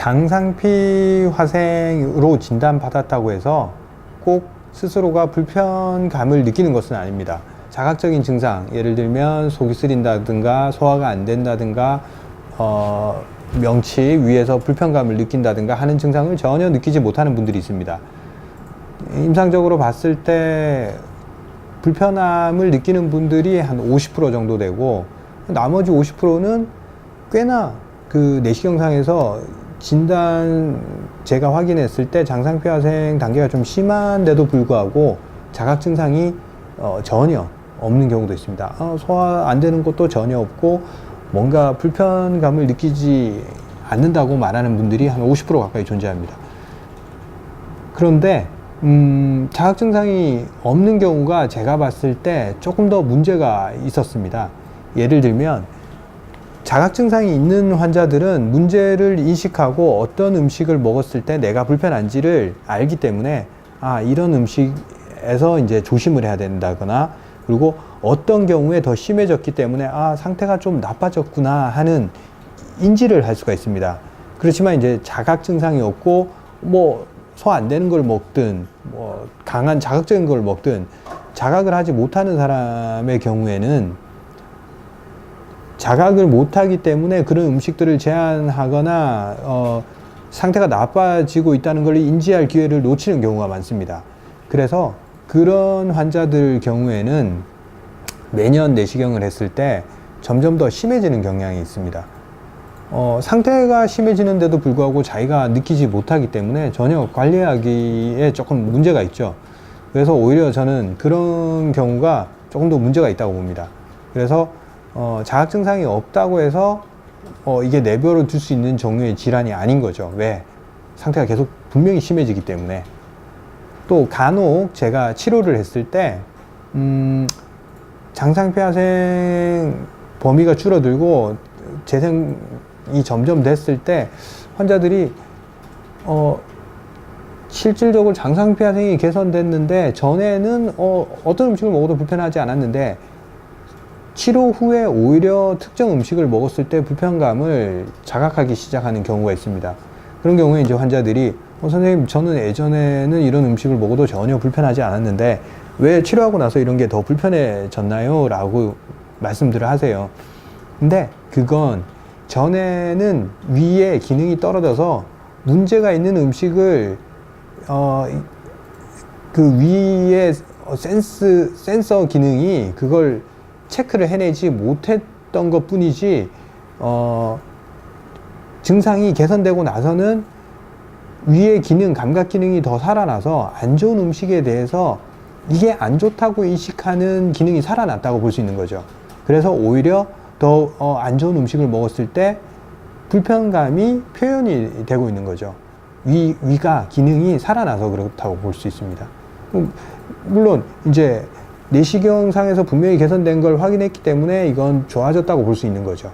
장상피 화생으로 진단받았다고 해서 꼭 스스로가 불편감을 느끼는 것은 아닙니다. 자각적인 증상, 예를 들면 속이 쓰린다든가 소화가 안 된다든가 명치 위에서 불편감을 느낀다든가 하는 증상을 전혀 느끼지 못하는 분들이 있습니다. 임상적으로 봤을 때 불편함을 느끼는 분들이 한 50% 정도 되고, 나머지 50%는 꽤나 그 내시경상에서 진단 제가 확인했을 때 장상피 화생 단계가 좀 심한데도 불구하고 자각 증상이 전혀 없는 경우도 있습니다. 소화 안 되는 것도 전혀 없고 뭔가 불편감을 느끼지 않는다고 말하는 분들이 한 50% 가까이 존재합니다. 그런데 자각 증상이 없는 경우가 제가 봤을 때 조금 더 문제가 있었습니다. 예를 들면 자각 증상이 있는 환자들은 문제를 인식하고 어떤 음식을 먹었을 때 내가 불편한지를 알기 때문에 이런 음식에서 이제 조심을 해야 된다거나, 그리고 어떤 경우에 더 심해졌기 때문에 상태가 좀 나빠졌구나 하는 인지를 할 수가 있습니다. 그렇지만 이제 자각 증상이 없고 소화 안 되는 걸 먹든 강한 자극적인 걸 먹든 자각을 하지 못하는 사람의 경우에는 자각을 못하기 때문에 그런 음식들을 제한하거나 상태가 나빠지고 있다는 걸 인지할 기회를 놓치는 경우가 많습니다. 그래서 그런 환자들 경우에는 매년 내시경을 했을 때 점점 더 심해지는 경향이 있습니다. 상태가 심해지는데도 불구하고 자기가 느끼지 못하기 때문에 전혀 관리하기에 조금 문제가 있죠. 그래서 오히려 저는 그런 경우가 조금 더 문제가 있다고 봅니다. 그래서 자각 증상이 없다고 해서 이게 내버려 둘 수 있는 종류의 질환이 아닌 거죠. 왜? 상태가 계속 분명히 심해지기 때문에. 또 간혹 제가 치료를 했을 때 장상피 화생 범위가 줄어들고 재생이 점점 됐을 때 환자들이 실질적으로 장상피 화생이 개선됐는데 전에는 어떤 음식을 먹어도 불편하지 않았는데 치료 후에 오히려 특정 음식을 먹었을 때 불편감을 자각하기 시작하는 경우가 있습니다. 그런 경우에 이제 환자들이 선생님, 저는 예전에는 이런 음식을 먹어도 전혀 불편하지 않았는데 왜 치료하고 나서 이런 게 더 불편해졌나요? 라고 말씀들을 하세요. 근데 그건 전에는 위에 기능이 떨어져서 문제가 있는 음식을 그 위에 센서 기능이 그걸 체크를 해내지 못했던 것 뿐이지, 증상이 개선되고 나서는 위의 기능, 감각 기능이 더 살아나서 안 좋은 음식에 대해서 이게 안 좋다고 인식하는 기능이 살아났다고 볼 수 있는 거죠. 그래서 오히려 더 안 좋은 음식을 먹었을 때 불편감이 표현이 되고 있는 거죠. 위가 기능이 살아나서 그렇다고 볼 수 있습니다. 물론 이제 내시경상에서 분명히 개선된 걸 확인했기 때문에 이건 좋아졌다고 볼 수 있는 거죠.